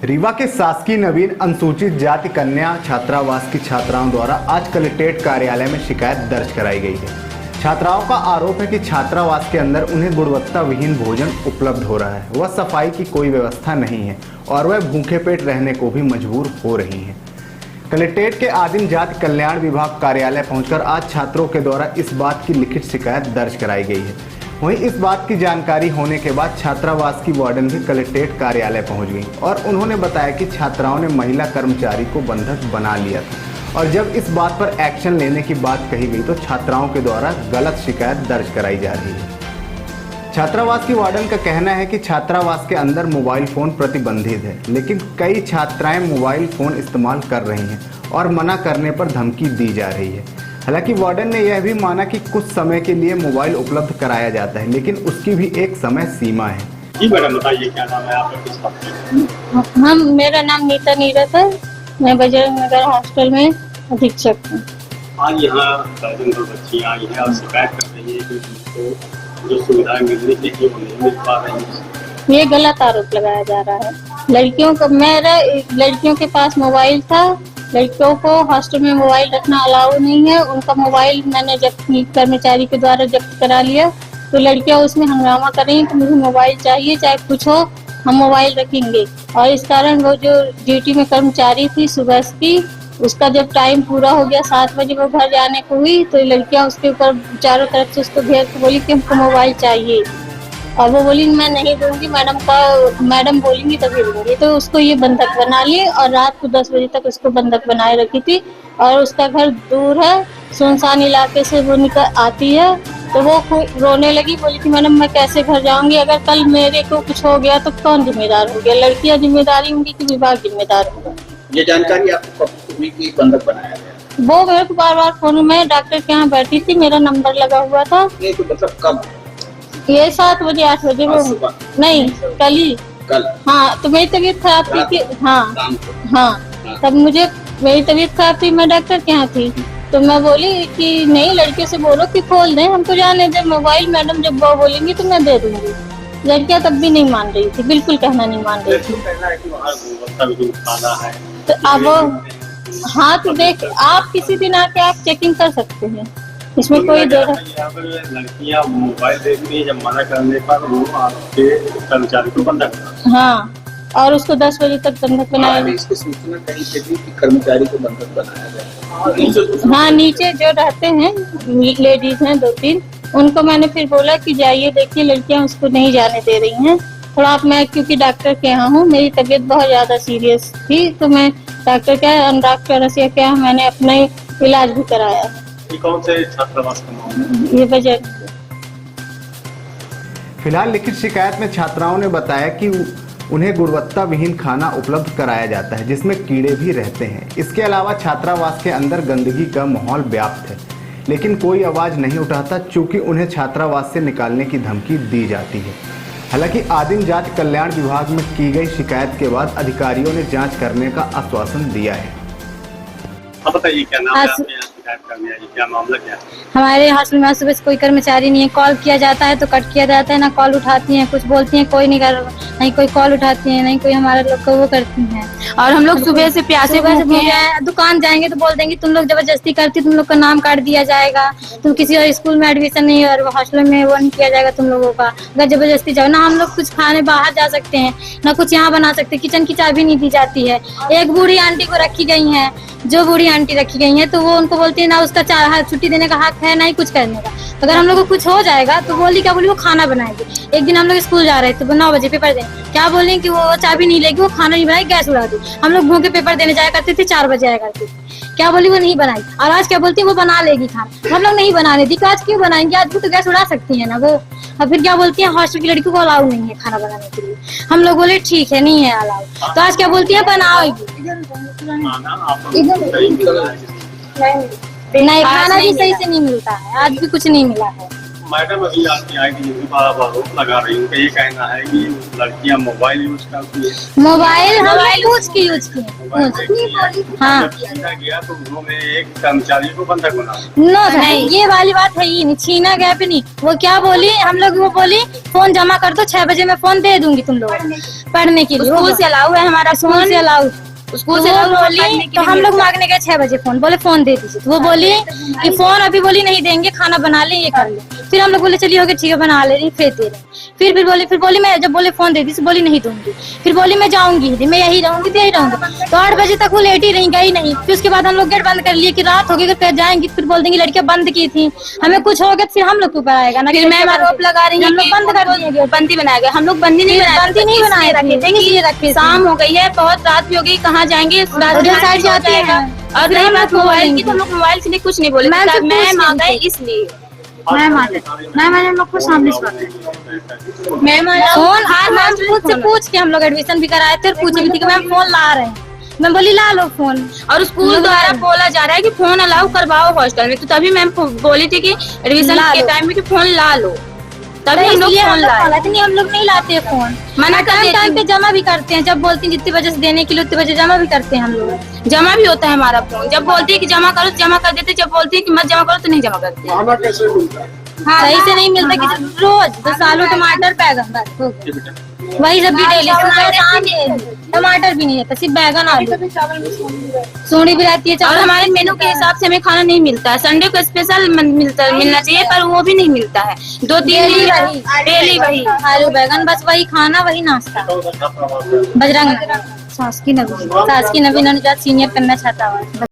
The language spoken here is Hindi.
रीवा के शासकीय नवीन अनुसूचित जाति कन्या छात्रावास की छात्राओं द्वारा आज कलेक्ट्रेट कार्यालय में शिकायत दर्ज कराई गई है। छात्राओं का आरोप है कि छात्रावास के अंदर उन्हें गुणवत्ता विहीन भोजन उपलब्ध हो रहा है, वह सफाई की कोई व्यवस्था नहीं है और वह भूखे पेट रहने को भी मजबूर हो रही हैं। कलेक्ट्रेट के आदिम जाति कल्याण विभाग कार्यालय पहुंचकर आज छात्रों के द्वारा इस बात की लिखित शिकायत दर्ज कराई गई है। वहीं इस बात की जानकारी होने के बाद छात्रावास की वार्डन भी कलेक्ट्रेट कार्यालय पहुंच गई और उन्होंने बताया कि छात्राओं ने महिला कर्मचारी को बंधक बना लिया था और जब इस बात पर एक्शन लेने की बात कही गई तो छात्राओं के द्वारा गलत शिकायत दर्ज कराई जा रही है। छात्रावास की वार्डन का कहना है कि छात्रावास के अंदर मोबाइल फ़ोन प्रतिबंधित है, लेकिन कई छात्राएं मोबाइल फ़ोन इस्तेमाल कर रही हैं और मना करने पर धमकी दी जा रही है। हालांकि वार्डन ने यह भी माना कि कुछ समय के लिए मोबाइल उपलब्ध कराया जाता है, लेकिन उसकी भी एक समय सीमा है। जी मैडम बताइए, क्या नाम है आपका, किस बात के? मेरा नाम नीता नीरज है, मैं बजरंग नगर हॉस्टल में अधीक्षक हूँ। आज यहाँ दर्जन दो बच्चियाँ आई हैं और शिकायत कर रही है कि उनको जो सुविधाएं मिलनी चाहिए वो नहीं मिल पा रही है। ये गलत आरोप लगाया जा रहा है। लड़कियों के पास मोबाइल था, लड़कियों को हॉस्टल में मोबाइल रखना अलाउ नहीं है। उनका मोबाइल मैंने कर्मचारी के द्वारा जब्त करा लिया, तो लड़कियां उसमें हंगामा कर रही हैं कि मुझे मोबाइल चाहिए, चाहे कुछ हो हम मोबाइल रखेंगे। और इस कारण वो जो ड्यूटी में कर्मचारी थी सुबह की, उसका जब टाइम पूरा हो गया 7 बजे वो घर जाने को हुई, तो लड़कियां उसके ऊपर चारों तरफ से उसको घेर के बोली कि हमको मोबाइल चाहिए और वो बोली मैं नहीं दूंगी, मैडम बोलेंगी तभी दूंगी। तो उसको ये बंधक बना लिए और रात को 10 बजे तक उसको बंधक बनाए रखी थी। और उसका घर दूर है, सुनसान इलाके से वो निकल आती है, तो वो रोने लगी, बोली कि मैडम मैं कैसे घर जाऊंगी, अगर कल मेरे को कुछ हो गया तो कौन जिम्मेदार हो गया, लड़कियां जिम्मेदारी होंगी कि विभाग जिम्मेदार होगा। ये जानकारी आपको कब हुई कि बंधक बनाया गया? वो मेरे को बार फोन में डॉक्टर के यहाँ बैठी थी, मेरा नंबर लगा हुआ था। ये तो मतलब कब? ये 7 बजे 8 बजे वो नहीं, कल। हाँ, तो मेरी तबीयत खराब थी कि हाँ, तब मेरी तबीयत खराब थी, मैं डॉक्टर के यहाँ थी, तो मैं बोली कि नहीं लड़कियों से बोलो कि खोल दें, हमको जाने दे मोबाइल, मैडम जब वो बोलेंगी तो मैं दे दूंगी। लड़कियां तब भी नहीं मान रही थी, बिल्कुल कहना नहीं मान रही थी। तो अब हाँ, तो देख आप किसी दिन आके आप चेकिंग कर सकते हैं, इसमें कोई देर लड़कियां मोबाइल देखती है, जब मना करने पर वो आपके कर्मचारी को बंधक। हाँ, और उसको 10 बजे तक बंधक बनाया। इसकी सूचना कहीं पे थी कि कर्मचारी को बंधक बनाया गया? हाँ, नीचे जो रहते हैं लेडीज हैं 2-3, उनको मैंने फिर बोला कि जाइए देखिए, लड़कियां उसको नहीं जाने दे रही हैं। थोड़ा मैं क्योंकि डॉक्टर के यहाँ हूँ, मेरी तबीयत बहुत ज्यादा सीरियस थी, तो मैं डॉक्टर के यहाँ मैंने अपना इलाज भी कराया। कौन से छात्रावास का मामला? ये बजट। फिलहाल लिखित शिकायत में छात्राओं ने बताया कि उन्हें गुणवत्ता विहीन खाना उपलब्ध कराया जाता है, जिसमें कीड़े भी रहते हैं। इसके अलावा छात्रावास के अंदर गंदगी का माहौल व्याप्त है, लेकिन कोई आवाज नहीं उठाता चूंकि उन्हें छात्रावास से निकालने की धमकी दी जाती है। हालांकि आदिम जाति कल्याण विभाग में की गई शिकायत के बाद अधिकारियों ने जांच करने का आश्वासन दिया है। आप बताइए, क्या नाम है आपके यहाँ शिकायत करने आई, क्या मामला क्या है? हमारे हॉस्टल में सुबह से कोई कर्मचारी नहीं है, कॉल किया जाता है तो कट किया जाता है, ना कॉल उठाती हैं, कुछ बोलती हैं कोई नहीं कोई कॉल उठाती है, नहीं कोई हमारे लोग को वो करती हैं। और हम लोग सुबह से प्यासे भूखे हैं, दुकान जाएंगे तो बोल देंगे तुम लोग जबरदस्ती करती, तुम लोग का नाम काट दिया जाएगा, तुम किसी और स्कूल में एडमिशन नहीं और हॉस्टल में वो नहीं किया जाएगा तुम लोगों का, अगर जबरदस्ती जाओ। ना हम लोग कुछ खाने बाहर जा सकते हैं, ना कुछ यहाँ बना सकते, किचन की चाबी नहीं दी जाती है। एक बूढ़ी आंटी को रखी गई है, जो बूढ़ी आंटी रखी गई है, तो वो उनको बोलती है ना उसका छुट्टी देने का हक है, ना ही कुछ करने का। अगर हम लोग को कुछ हो जाएगा तो क्या बोली वो खाना बनाएगी। एक दिन हम लोग स्कूल जा रहे थे, 9 बजे पेपर देने, क्या बोले कि वो चाबी नहीं लेगी, वो खाना नहीं बनाएगी, गैस उड़ा दी। हम लोग भूखे पेपर देने जाया करते थे, 4 बजे आया करते थे, क्या बोली वो नहीं बनाई। और आज क्या बोलती है वो बना लेगी खाना, हम लोग नहीं बनाने दी। आज क्यों बनाएंगे, आज भी तो गैस उड़ा सकती है ना वो। और फिर क्या बोलती है हॉस्टल की लड़की को अलाउ नहीं है खाना बनाने के लिए। हम लोग बोले ठीक है नहीं है अलाउ, तो आज क्या बोलती है बनाओगी। नहीं, खाना भी सही से नहीं मिलता है, आज भी कुछ नहीं मिला है। मैडम अभी आपकी आई थी जिनके पास आप आरोप लगा रही हूँ, ये कहना है कि लड़कियां मोबाइल यूज करती है। मोबाइल हम पूछ के यूज किए। मोबाइल देखती है। हाँ। जब छीना गया तो उन्होंने एक कर्मचारी को बंधक बना नो नहीं, ये वाली बात है ही नहीं, छीना गया भी नहीं। वो क्या बोली, हम लोग वो बोली फोन जमा कर दो, 6 बजे मैं फोन दे दूंगी तुम लोग पढ़ने के लिए। स्कूल से अलाउ है हमारा, स्कूल से अलाउ, स्कूल से बोली तो हम लोग मांगने गए 6 बजे फोन, बोले फोन दे दीजिए। तो वो बोली कि फोन अभी बोली नहीं देंगे, खाना बना ले, ये कर ले। फिर हम लोग बोले चलिए हो गया ठीक है बना ले रही, फिर दे रहे। फिर बोली मैं जब बोले फोन दे दी, बोली नहीं दूंगी। फिर बोली मैं जाऊंगी, मैं यही रहूंगी तो यही रहूंगी। तो 8 बजे तक वो लेट ही रही, गई नहीं। फिर उसके बाद हम लोग गेट बंद कर लिए कि रात होगी, फिर जाएंगी। फिर बोल देंगे लड़कियां बंद की थी, हमें कुछ हो गया फिर हम लोग के ऊपर आएगा ना। फिर मैम आरोप लगा रही है हम लोग बंद कर दिए, बंदी बनाया गया। हम लोग बंदी नहीं बनाए रखे, शाम हो गई है, बहुत रात भी हो गई, कहाँ जाएंगे, साइड जाते हैं। और रही बात मोबाइल की, तो हम लोग मोबाइल के लिए कुछ नहीं बोले, मैम आ गए इसलिए मैम हम लोग को सामने से फोन मैम खुद से पूछ के हम लोग एडमिशन भी कराए थे और पूछे भी थी कि मैम फोन ला रहे हैं। मैं बोली ला लो फोन, और स्कूल द्वारा बोला जा रहा है कि फोन अलाउ करवाओ हॉस्टल में। तो तभी मैम बोली थी कि एडमिशन के टाइम में कि फोन ला लो, तभी हम लोग फोन लाए। नहीं हम लोग नहीं लाते हैं फोन, मना कर टाइम पे जमा भी करते हैं। जब बोलती हैं जितनी बजे से देने के लिए उतनी बजे जमा भी करते हैं हम लोग, जमा भी होता है हमारा फोन। जब बोलती है कि जमा करो जमा कर देते, जब बोलती है कि मत जमा करो तो नहीं जमा करते। खाना कैसे मिलता है? हाँ, सही से नहीं मिलता कि रोज 2 आलू टमाटर बैगन वही सब भी डेली। टमाटर भी नहीं रहता, सिर्फ बैगन आलू, सोनी भी रहती है। और हमारे मेनू के हिसाब से हमें खाना नहीं मिलता है। संडे को स्पेशल मिलना चाहिए, पर वो भी नहीं मिलता है। 2-3 दिन डेली वही आलू बैगन, बस वही खाना वही नाश्ता। बजरंग सास की नवीन अनुजात सीनियर कन्या छात्रावास।